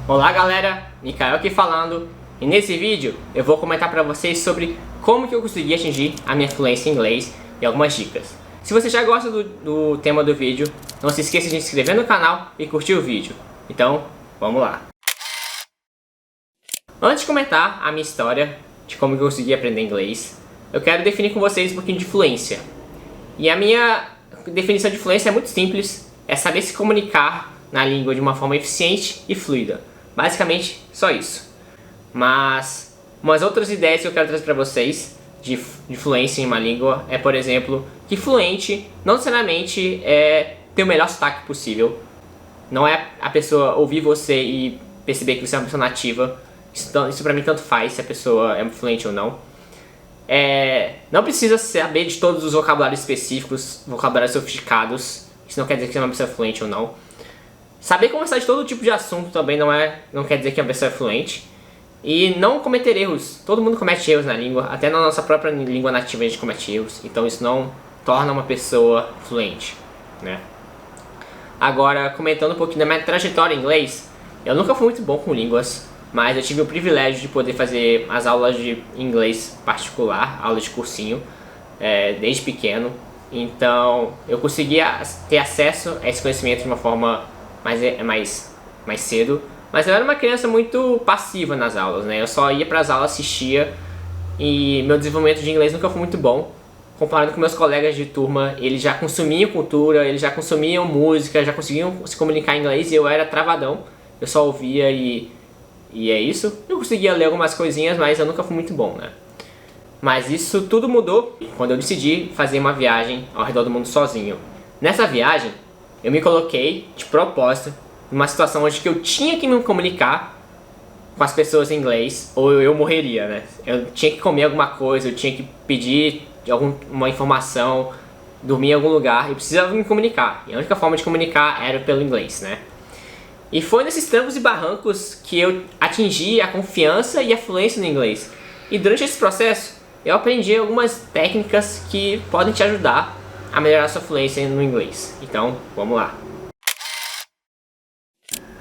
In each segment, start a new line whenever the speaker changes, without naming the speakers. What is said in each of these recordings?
Olá galera, Mikael aqui falando, e nesse vídeo eu vou comentar para vocês sobre como que eu consegui atingir a minha fluência em inglês e algumas dicas. Se você já gosta do tema do vídeo, não se esqueça de se inscrever no canal e curtir o vídeo. Então, vamos lá! Antes de comentar a minha história de como eu consegui aprender inglês, eu quero definir com vocês um pouquinho de fluência. E a minha definição de fluência é muito simples, é saber se comunicar na língua de uma forma eficiente e fluida. Basicamente, só isso. Mas umas outras ideias que eu quero trazer para vocês de fluência em uma língua é, por exemplo, que fluente não necessariamente é ter o melhor sotaque possível. Não é a pessoa ouvir você e perceber que você é uma pessoa nativa. Isso pra mim tanto faz se a pessoa é fluente ou não. Não precisa saber de todos os vocabulários específicos, vocabulários sofisticados. Isso não quer dizer que você é uma pessoa fluente ou não. Saber conversar de todo tipo de assunto também não quer dizer que a pessoa é fluente. E não cometer erros. Todo mundo comete erros na língua, até na nossa própria língua nativa a gente comete erros. Então isso não torna uma pessoa fluente, né? Agora, comentando um pouquinho da minha trajetória em inglês, eu nunca fui muito bom com línguas, mas eu tive o privilégio de poder fazer as aulas de inglês particular, aula de cursinho, desde pequeno. Então eu conseguia ter acesso a esse conhecimento de uma forma mais cedo, mas eu era uma criança muito passiva nas aulas, né? Eu só ia para as aulas, assistia, e meu desenvolvimento de inglês nunca foi muito bom. Comparado com meus colegas de turma, eles já consumiam cultura, eles já consumiam música, já conseguiam se comunicar em inglês, e eu era travadão. Eu só ouvia e é isso. Eu conseguia ler algumas coisinhas, mas eu nunca fui muito bom, né? Mas isso tudo mudou quando eu decidi fazer uma viagem ao redor do mundo sozinho. Nessa viagem, eu me coloquei, de propósito, numa situação onde eu tinha que me comunicar com as pessoas em inglês, ou eu morreria, né? Eu tinha que comer alguma coisa, eu tinha que pedir uma informação, dormir em algum lugar, eu precisava me comunicar. E a única forma de comunicar era pelo inglês, né? E foi nesses trancos e barrancos que eu atingi a confiança e a fluência no inglês. E durante esse processo, eu aprendi algumas técnicas que podem te ajudar a melhorar a sua fluência no inglês. Então, vamos lá.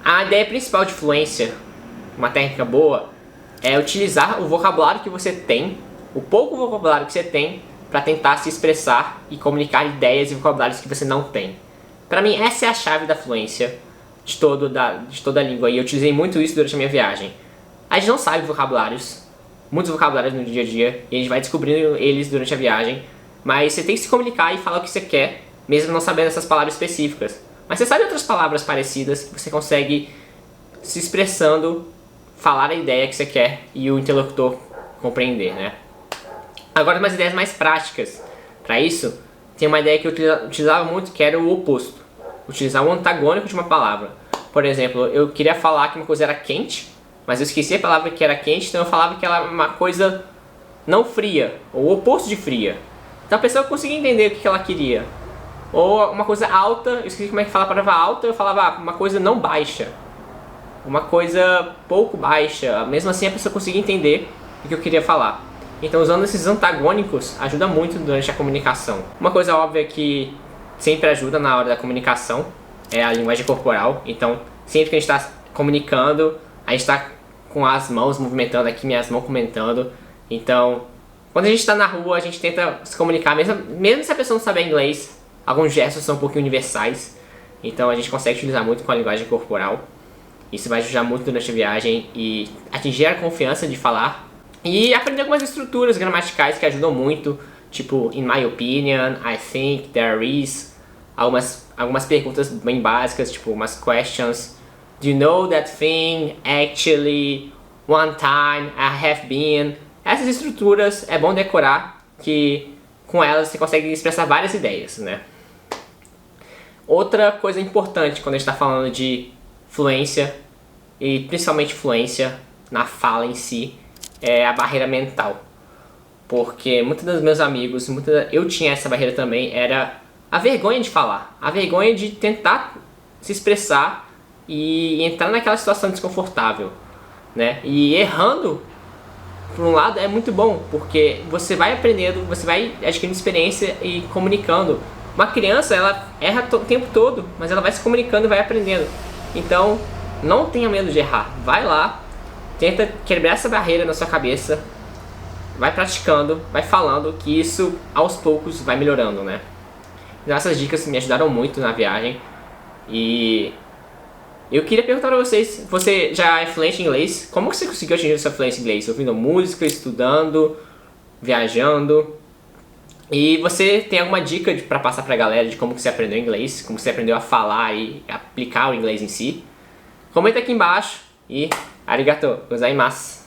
A ideia principal de fluência, uma técnica boa, é utilizar o vocabulário que você tem, o pouco vocabulário que você tem, para tentar se expressar e comunicar ideias e vocabulários que você não tem. Para mim, essa é a chave da fluência de toda a língua, e eu utilizei muito isso durante a minha viagem. A gente não sabe vocabulários, muitos vocabulários no dia a dia, e a gente vai descobrindo eles durante a viagem, mas você tem que se comunicar e falar o que você quer, mesmo não sabendo essas palavras específicas. Mas você sabe outras palavras parecidas que você consegue, se expressando, falar a ideia que você quer e o interlocutor compreender, né? Agora, umas ideias mais práticas. Para isso, tem uma ideia que eu utilizava muito, que era o oposto. Utilizar o antagônico de uma palavra. Por exemplo, eu queria falar que uma coisa era quente, mas eu esqueci a palavra que era quente, então eu falava que ela era uma coisa não fria, ou o oposto de fria. Então a pessoa conseguia entender o que ela queria. Ou uma coisa alta, eu esqueci como é que fala a palavra alta, eu falava uma coisa não baixa. Uma coisa pouco baixa. Mesmo assim a pessoa conseguia entender o que eu queria falar. Então usando esses antagônicos ajuda muito durante a comunicação. Uma coisa óbvia que sempre ajuda na hora da comunicação é a linguagem corporal. Então sempre que a gente está comunicando, a gente está com as mãos movimentando aqui, minhas mãos comentando. Então quando a gente está na rua, a gente tenta se comunicar, mesmo se a pessoa não saber inglês, alguns gestos são um pouquinho universais. Então a gente consegue utilizar muito com a linguagem corporal. Isso vai ajudar muito durante a viagem e atingir a confiança de falar. E aprender algumas estruturas gramaticais que ajudam muito. Tipo, in my opinion, I think, there is. Algumas perguntas bem básicas, tipo umas questions. Do you know that thing? Actually, one time, I have been. Essas estruturas é bom decorar, que com elas você consegue expressar várias ideias, né? Outra coisa importante quando a gente está falando de fluência, e principalmente fluência na fala em si, é a barreira mental. Porque muitos dos meus amigos, eu tinha essa barreira também, era a vergonha de falar, a vergonha de tentar se expressar e entrar naquela situação desconfortável, né? E errando, por um lado, é muito bom, porque você vai aprendendo, você vai adquirindo experiência e comunicando. Uma criança, ela erra o tempo todo, mas ela vai se comunicando e vai aprendendo. Então, Não tenha medo de errar. Vai lá, tenta quebrar essa barreira na sua cabeça, vai praticando, vai falando, que isso aos poucos vai melhorando, né? Então essas dicas me ajudaram muito na viagem. E eu queria perguntar pra vocês, você já é fluente em inglês? Como que você conseguiu atingir sua fluência em inglês? Ouvindo música, estudando, viajando? E você tem alguma dica pra passar pra galera de como que você aprendeu inglês? Como que você aprendeu a falar e aplicar o inglês em si? Comenta aqui embaixo e arigatou gozaimasu!